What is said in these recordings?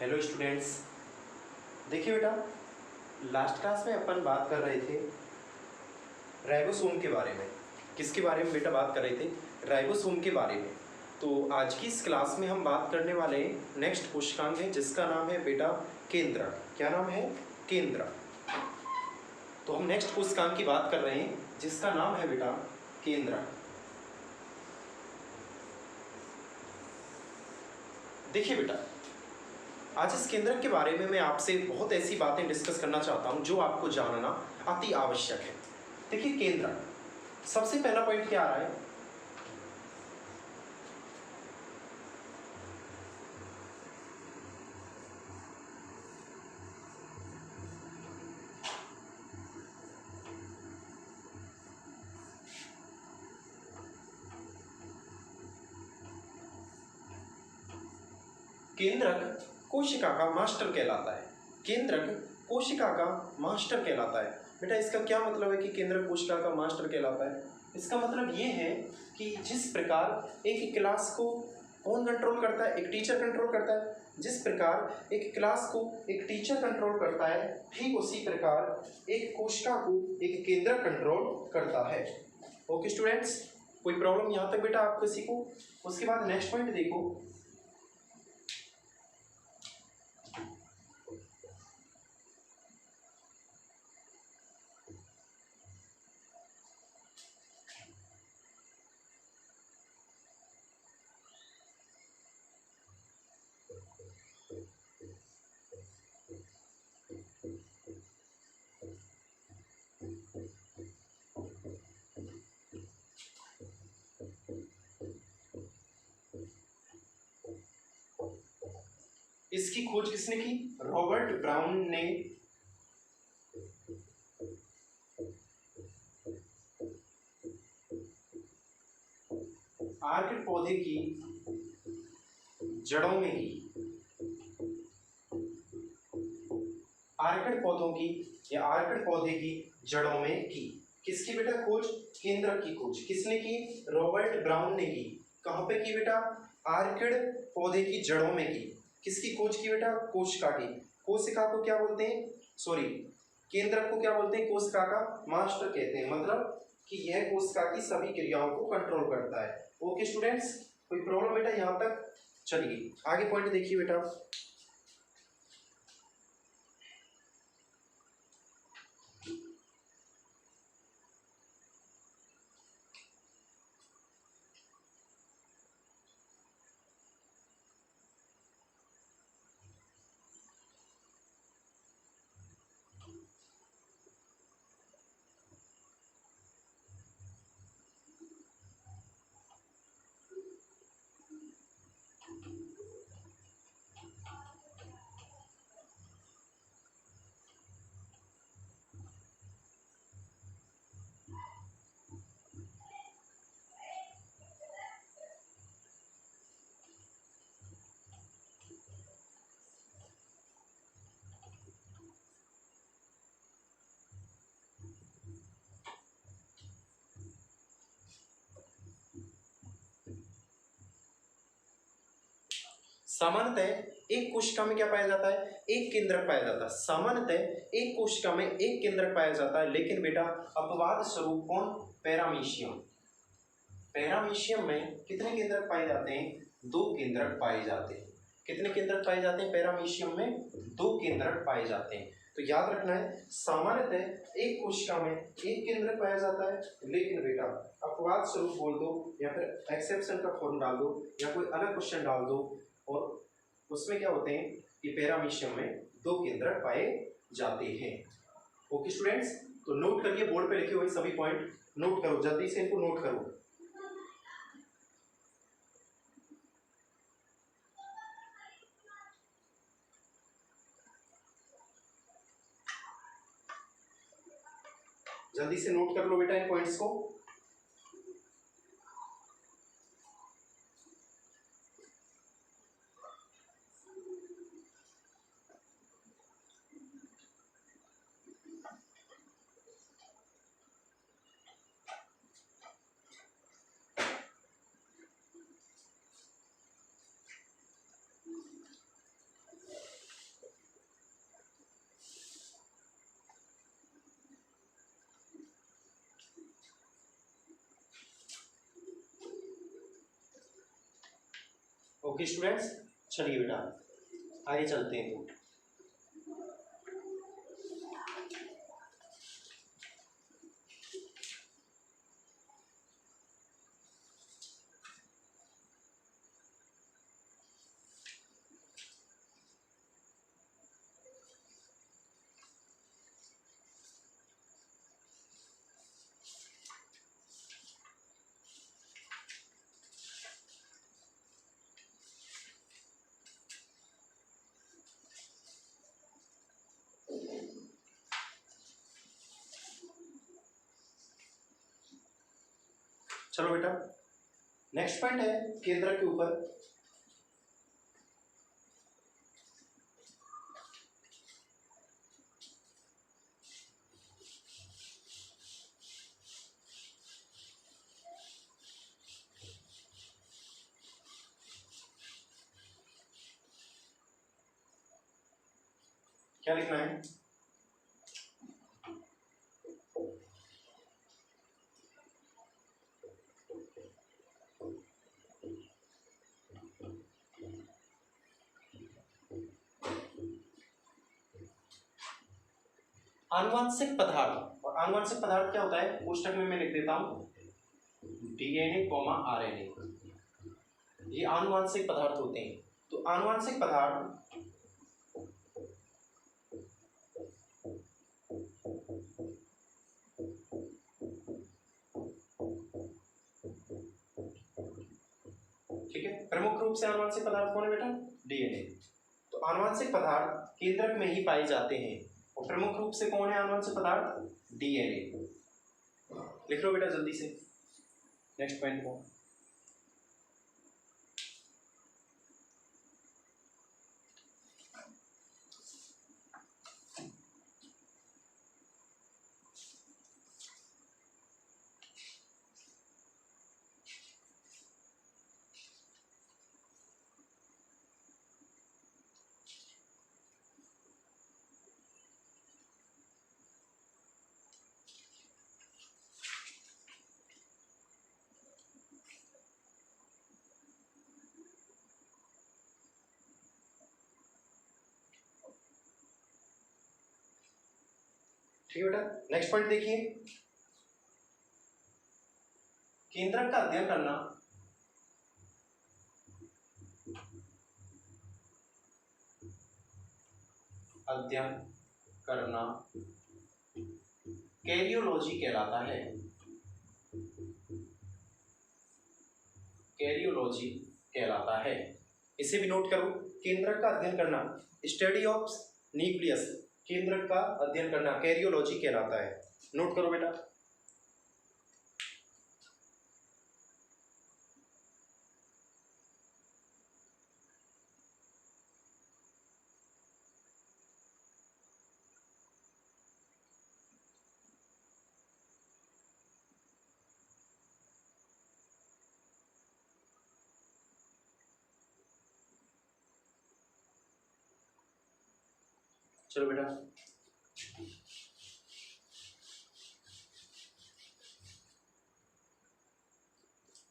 Hello students. देखिए बेटा, last class में अपन बात कर रहे थे राइबोसोम के बारे में। किसके बारे में बेटा बात कर रहे थे? राइबोसोम के बारे में। तो आज की इस क्लास में हम बात करने वाले हैं नेक्स्ट कोशिकांग है जिसका नाम है बेटा केंद्रक। क्या नाम है? केंद्रक। तो हम नेक्स्ट कोशिकांग की बात कर रहे हैं जिसका नाम है बेटा केंद्रक। देखिए बेटा, आज इस केंद्रक के बारे में मैं आपसे बहुत ऐसी बातें डिस्कस करना चाहता हूं जो आपको जानना अति आवश्यक है। देखिए केंद्रक, सबसे पहला पॉइंट क्या आ रहा है? केंद्रक कोशिका का मास्टर कहलाता है। केंद्रक कोशिका का मास्टर कहलाता है। बेटा इसका क्या मतलब है कि केंद्रक कोशिका का मास्टर कहलाता है? इसका मतलब ये है कि जिस प्रकार एक क्लास को कौन कंट्रोल करता है? एक टीचर कंट्रोल करता है। जिस प्रकार एक क्लास को एक टीचर कंट्रोल करता है, ठीक उसी प्रकार एक कोशिका को एक केंद्रक कंट्रोल करता है। ओके स्टूडेंट्स, कोई प्रॉब्लम यहाँ तक बेटा आप किसी को? उसके बाद नेक्स्ट पॉइंट देखो। इसकी खोज किसने की? रॉबर्ट ब्राउन ने। आर्किड पौधे की जड़ों में की। आर्किड पौधों की या आर्किड पौधे की जड़ों में की। किसकी बेटा खोज? केंद्रक की खोज किसने की? रॉबर्ट ब्राउन ने की। कहां पे की बेटा? आर्किड पौधे की जड़ों में की। किसकी खोज की बेटा? कोशिका की। कोशिका को क्या बोलते हैं? सॉरी, केंद्रक को क्या बोलते हैं? कोशिका का मास्टर कहते हैं। मतलब कि यह कोशिका की सभी क्रियाओं को कंट्रोल करता है। ओके स्टूडेंट्स, कोई प्रॉब्लम बेटा यहां तक? चलिए आगे पॉइंट देखिए बेटा। सामान्यतः एक कोशिका में क्या पाया जाता है? एक केंद्रक पाया जाता है। सामान्यतः एक कोशिका में एक केंद्रक पाया जाता है, लेकिन बेटा अपवाद स्वरूप कौन? पैरामीशियम। पैरामीशियम में कितने केंद्रक पाए जाते हैं? 2 केंद्रक पाए जाते हैं। कितने केंद्रक पाए जाते हैं? पैरामीशियम में 2 केंद्रक पाए जाते हैं। तो याद रखना है, सामान्यतः एक कोशिका में एक केंद्रक पाया जाता है, लेकिन बेटा अपवाद स्वरूप बोल दो या फिर एक्सेप्शन का फॉर्म डाल दो या कोई अलग क्वेश्चन डाल दो, और उसमें क्या होते हैं कि पैरामीशियम में 2 केंद्रक पाए जाते हैं। ओके स्टूडेंट्स, तो नोट करिए, बोर्ड पे लिखे हुए सभी पॉइंट नोट करो, जल्दी से इनको नोट करो। जल्दी से नोट कर लो बेटा इन पॉइंट्स को। ओके स्टूडेंट्स, चलिए बेटा आगे चलते हैं। तो चलो बेटा, नेक्स्ट पॉइंट है केंद्रक के ऊपर। क्या लिखना है? आनुवांशिक पदार्थ। और आनुवांशिक पदार्थ क्या होता है? कोष्टक में मैं लिख देता हूं डीएनए कॉमा आरएनए, ये आनुवांशिक पदार्थ होते हैं। तो आनुवांशिक पदार्थ ठीक है, प्रमुख रूप से आनुवांशिक पदार्थ कौन है बेटा? डीएनए। तो आनुवांशिक पदार्थ केंद्रक में ही पाए जाते हैं और प्रमुख रूप से कौन है आनुवांशिक पदार्थ? डीएनए। लिख लो बेटा जल्दी से नेक्स्ट पॉइंट को। ठीक है बेटा, नेक्स्ट पॉइंट देखिए, केंद्रक का अध्ययन करना कैरियोलॉजी कहलाता है। कैरियोलॉजी कहलाता है, इसे भी नोट करो। केंद्रक का अध्ययन करना, स्टडी ऑफ न्यूक्लियस, केंद्रक का अध्ययन करना कैरियोलॉजी कहलाता है। नोट करो बेटा। चलो बेटा,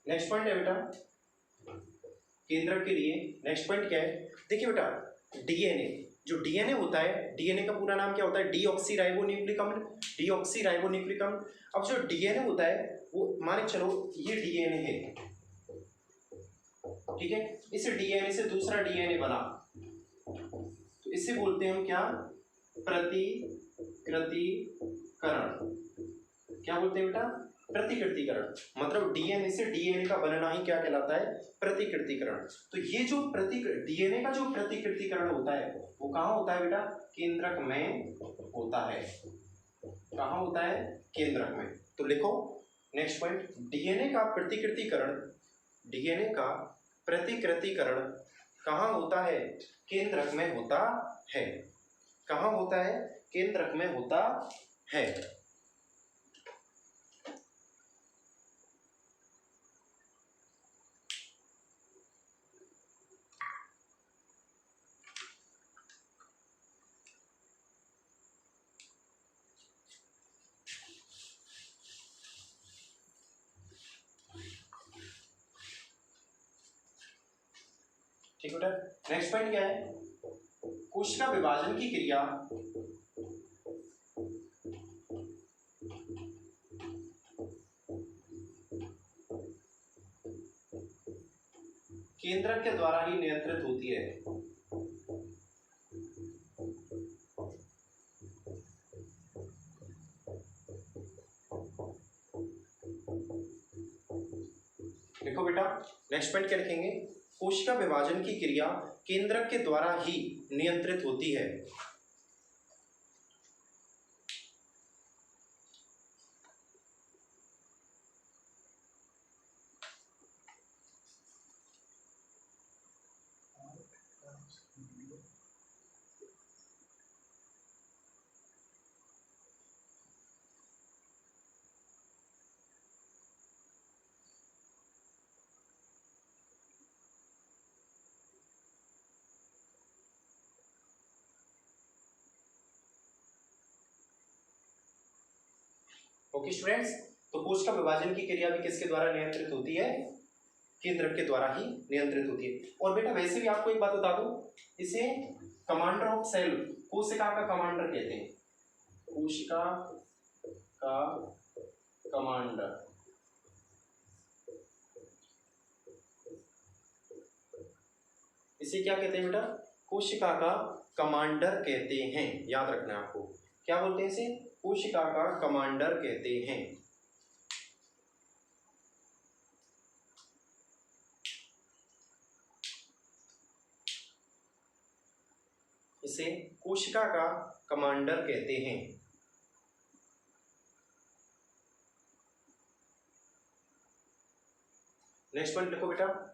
नेक्स्ट पॉइंट है बेटा केंद्रक के लिए। नेक्स्ट पॉइंट क्या है? देखिए बेटा, डीएनए, जो डीएनए होता है, डीएनए का पूरा नाम क्या होता है? डीऑक्सीराइबोन्यूक्लिक अम्ल। डीऑक्सीराइबोन्यूक्लिक अम्ल। अब जो डीएनए होता है वो माने चलो ये डीएनए है, ठीक है, इस डीएनए से दूसरा डीएनए बना तो इसे बोलते हैं हम क्या? प्रतिकृतिकरण। क्या बोलते हैं बेटा? प्रतिकृतिकरण। मतलब डीएनए से डीएनए का बनना ही क्या कहलाता है? प्रतिकृतिकरण। तो ये जो डीएनए का जो प्रतिकृतिकरण होता है वो कहाँ होता है बेटा? केंद्रक में होता है। कहाँ होता है? केंद्रक में। तो लिखो नेक्स्ट पॉइंट, डीएनए का प्रतिकृतिकरण, डीएनए का प्रतिकृतिकरण कहाँ होता है? केंद्रक में होता है। कहाँ होता है? केंद्रक में होता है। ठीक बेटा। नेक्स्ट पॉइंट क्या है, कोशिका विभाजन की क्रिया केंद्रक के द्वारा ही नियंत्रित होती है। देखो बेटा, नेक्स्ट पॉइंट क्या लिखेंगे, कोशिका विभाजन की क्रिया केंद्रक के द्वारा ही नियंत्रित होती है। ओके स्टूडेंट्स, तो कोशिका विभाजन की क्रिया भी किसके द्वारा नियंत्रित होती है, केंद्रक के द्वारा ही नियंत्रित होती है। और बेटा वैसे भी आपको एक बात बता दूं, इसे कमांडर ऑफ सेल, कोशिका का कमांडर कहते हैं, कोशिका का कमांडर। इसे क्या कहते हैं बेटा, कोशिका का कमांडर कहते हैं। याद रखना है आपको, क्या बोलते हैं इसे, कोशिका का कमांडर कहते हैं। इसे कोशिका का कमांडर कहते हैं। नेक्स्ट पॉइंट लिखो बेटा,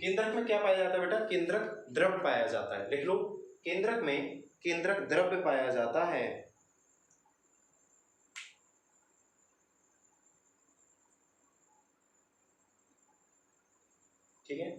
केंद्रक में क्या पाया जाता है बेटा, केंद्रक द्रव पाया जाता है। लिख लो, केंद्रक में केंद्रक द्रव्य पाया जाता है। ठीक है,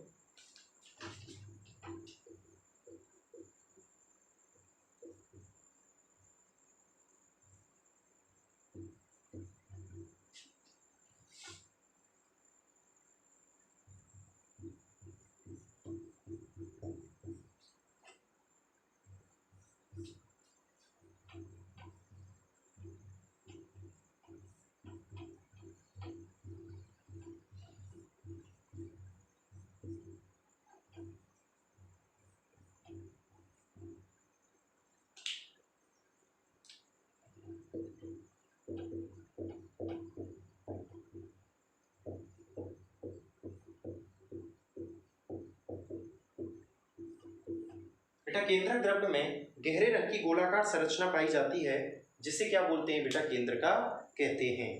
बेटा केंद्रक द्रव्य में गहरे रंग की गोलाकार संरचना पाई जाती है, जिसे क्या बोलते हैं बेटा, केंद्रका कहते हैं।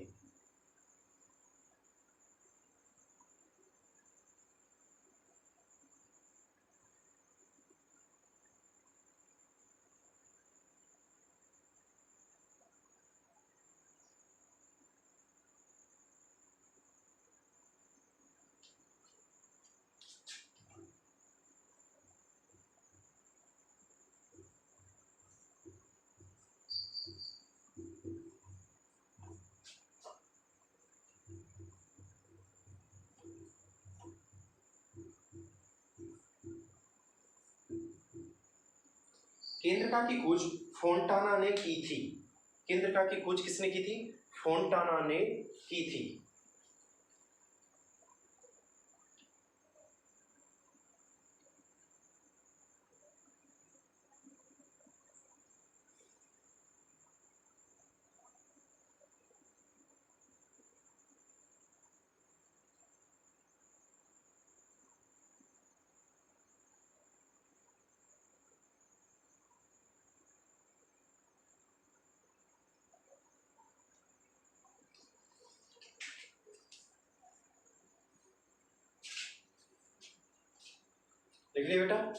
केंद्रका की खोज फोंटाना ने की थी। केंद्रका की खोज किसने की थी, फोंटाना ने की थी। लिख लिया बेटा।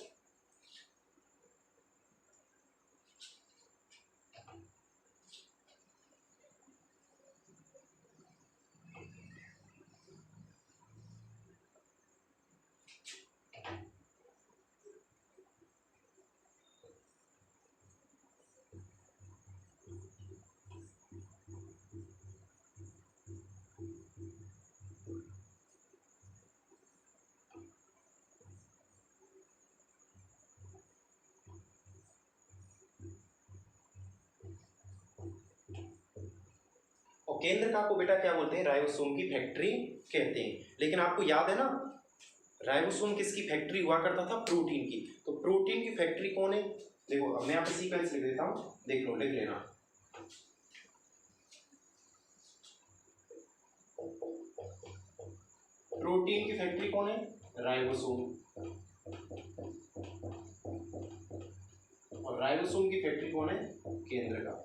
और केंद्रका को बेटा क्या बोलते हैं, राइबोसोम की फैक्ट्री कहते हैं। लेकिन आपको याद है ना, राइबोसोम किसकी फैक्ट्री हुआ करता था, प्रोटीन की। तो प्रोटीन की फैक्ट्री कौन है, देखो अब मैं यहाँ पे सीक्वेंस लिख देता हूँ, देख लो, लिख लेना। प्रोटीन की फैक्ट्री कौन है, राइबोसोम। और राइबोसोम की फैक्ट्री कौन है, केंद्रका।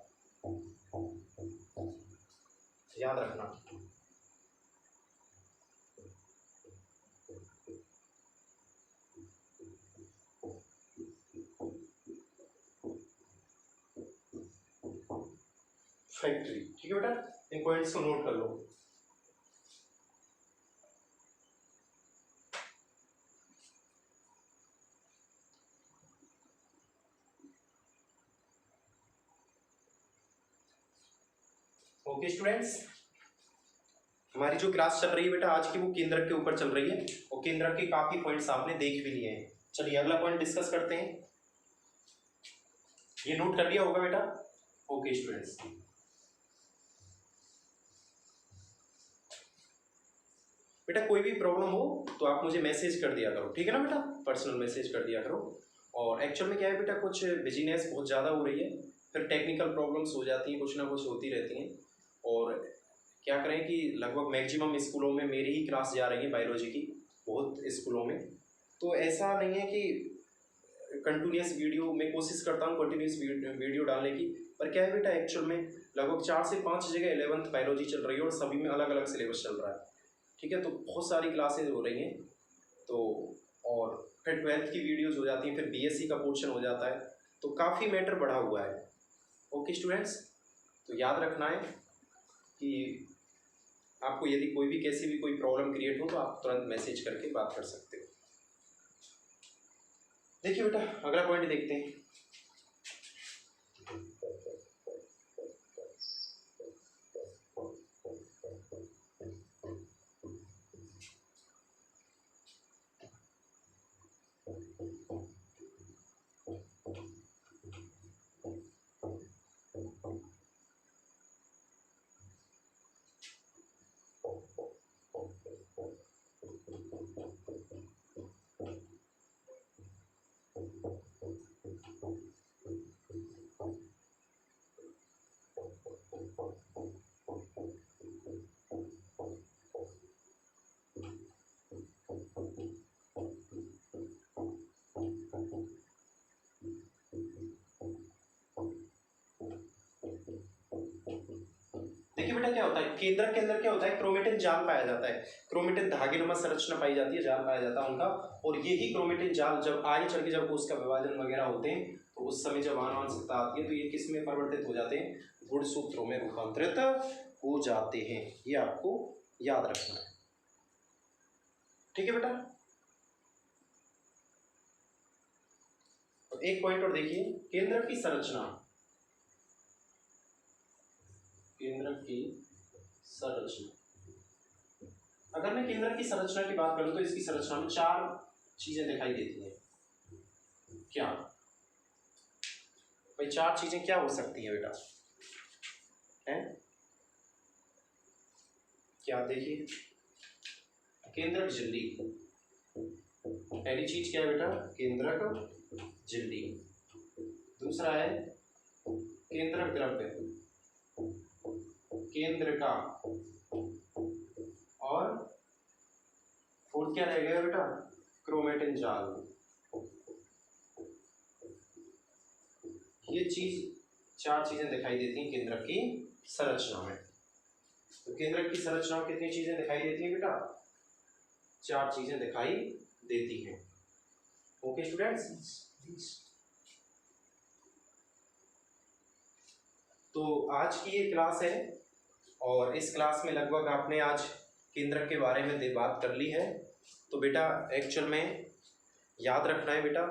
याद रखना। फैक्ट्री, ठीक है बेटा, इन पॉइंट्स को नोट कर लो। ओके स्टूडेंट्स, हमारी जो क्लास चल रही है बेटा आज की, वो केंद्रक के ऊपर चल रही है, और केंद्रक के काफी पॉइंट्स आपने देख भी लिए हैं। चलिए अगला पॉइंट डिस्कस करते हैं। ये नोट कर लिया होगा बेटा। ओके स्टूडेंट्स, बेटा कोई भी प्रॉब्लम हो तो आप मुझे मैसेज कर दिया करो, ठीक है ना बेटा, पर्सनल मैसेज कर दिया करो। और एक्चुअल में क्या है बेटा, कुछ बिजीनेस बहुत ज़्यादा हो रही है, फिर टेक्निकल प्रॉब्लम्स हो जाती हैं, कुछ ना कुछ होती रहती हैं। और क्या करें कि लगभग मैक्सिमम स्कूलों में मेरी ही क्लास जा रही है बायोलॉजी की, बहुत स्कूलों में। तो ऐसा नहीं है कि कंटिन्यूस वीडियो, मैं कोशिश करता हूँ कंटिन्यूस वीडियो डालने की, पर क्या है बेटा एक्चुअल में लगभग 4 से 5 जगह 11th बायोलॉजी चल रही है, और सभी में अलग अलग सिलेबस चल रहा है, ठीक है। तो बहुत सारी क्लासेज हो रही हैं, तो और फिर 12th की वीडियोज़ हो जाती हैं, फिर बीएससी का पोर्शन हो जाता है, तो काफ़ी मैटर बढ़ा हुआ है। ओके स्टूडेंट्स, तो याद रखना है कि आपको यदि कोई भी कैसी भी कोई प्रॉब्लम क्रिएट हो तो आप तुरंत मैसेज करके बात कर सकते हो। देखिए बेटा अगला पॉइंट देखते हैं। देखिए बेटा क्या होता है, केंद्रक के अंदर क्या होता है, क्रोमेटिन जाल पाया जाता है, क्रोमेटिन धागेनुमा संरचना पाई जाती है, जाल पाया जाता है उनका। और यही क्रोमेटिन जाल जब आगे चल के जब उसका विभाजन वगैरह होते हैं, तो उस समय जब आनुवंशिकता आती है तो ये किस में परिवर्तित हो जाते हैं, गुणसूत्रों में रूपांतरित हो जाते हैं। ये आपको याद रखना है, ठीक है बेटा। तो एक पॉइंट और देखिए, केंद्रक की संरचना, केंद्रक की संरचना। अगर मैं केंद्रक की संरचना की बात करूं तो इसकी संरचना में 4 चीजें दिखाई देती हैं। क्या भाई 4 चीजें क्या हो सकती है बेटा, हैं क्या, देखिए केंद्रक झिल्ली, पहली चीज क्या है बेटा, केंद्रक झिल्ली। दूसरा है केंद्रक द्रव्य, केंद्रका। और फोर्थ क्या रह गया बेटा, क्रोमेटिन जाल। ये चीज 4 चीजें दिखाई देती हैं केंद्रक की संरचना में। तो केंद्रक की संरचना में कितनी चीजें दिखाई देती हैं बेटा, 4 चीजें दिखाई देती हैं। ओके स्टूडेंट्स, तो आज की ये क्लास है और इस क्लास में लगभग आपने आज केंद्रक के बारे में बात कर ली है। तो बेटा एक्चुअल में याद रखना है बेटा,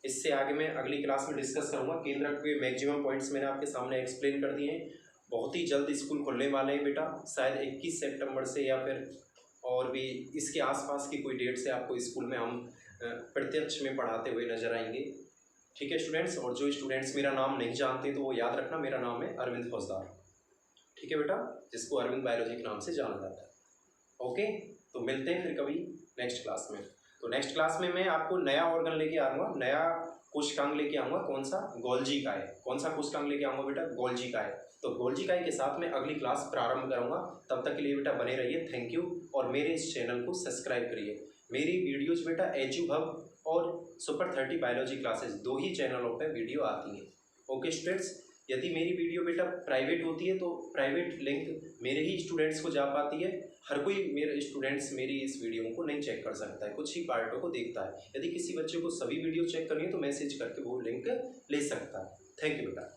इससे आगे मैं अगली क्लास में डिस्कस करूंगा। केंद्रक के मैक्सिमम पॉइंट्स मैंने आपके सामने एक्सप्लेन कर दिए हैं। बहुत ही जल्द स्कूल खुलने वाले हैं बेटा, शायद 21 सितंबर से या फिर और भी इसके आसपास की कोई डेट से आपको स्कूल में हम प्रत्यक्ष में पढ़ाते हुए नजर आएंगे। ठीक है स्टूडेंट्स, और जो स्टूडेंट्स मेरा नाम नहीं जानते तो वो याद रखना, मेरा नाम है अरविंद फौजदार। ठीक है बेटा, जिसको अरविंद बायोलॉजी के नाम से जाना जाता है। ओके, तो मिलते हैं फिर कभी नेक्स्ट क्लास में। तो नेक्स्ट क्लास में मैं आपको नया ऑर्गन लेके आऊँगा, नया कोशिकांग लेके आऊँगा। कौन सा? गोल्जी काय। कौन सा कोशिकांग लेके आऊँगा बेटा? गोल्जी काय। तो गोल्जी काय के साथ मैं अगली क्लास प्रारंभ करूँगा। तब तक के लिए बेटा बने रहिए। थैंक यू, और मेरे इस चैनल को सब्सक्राइब करिए। मेरी वीडियोज़ बेटा एजू हब और सुपर 30 बायोलॉजी क्लासेस 2 ही चैनलों पे वीडियो आती हैं। ओके स्टूडेंट्स, यदि मेरी वीडियो बेटा प्राइवेट होती है तो प्राइवेट लिंक मेरे ही स्टूडेंट्स को जा पाती है। हर कोई मेरे स्टूडेंट्स मेरी इस वीडियो को नहीं चेक कर सकता है, कुछ ही पार्टों को देखता है। यदि किसी बच्चे को सभी वीडियो चेक करनी है तो मैसेज करके वो लिंक ले सकता है। थैंक यू बेटा।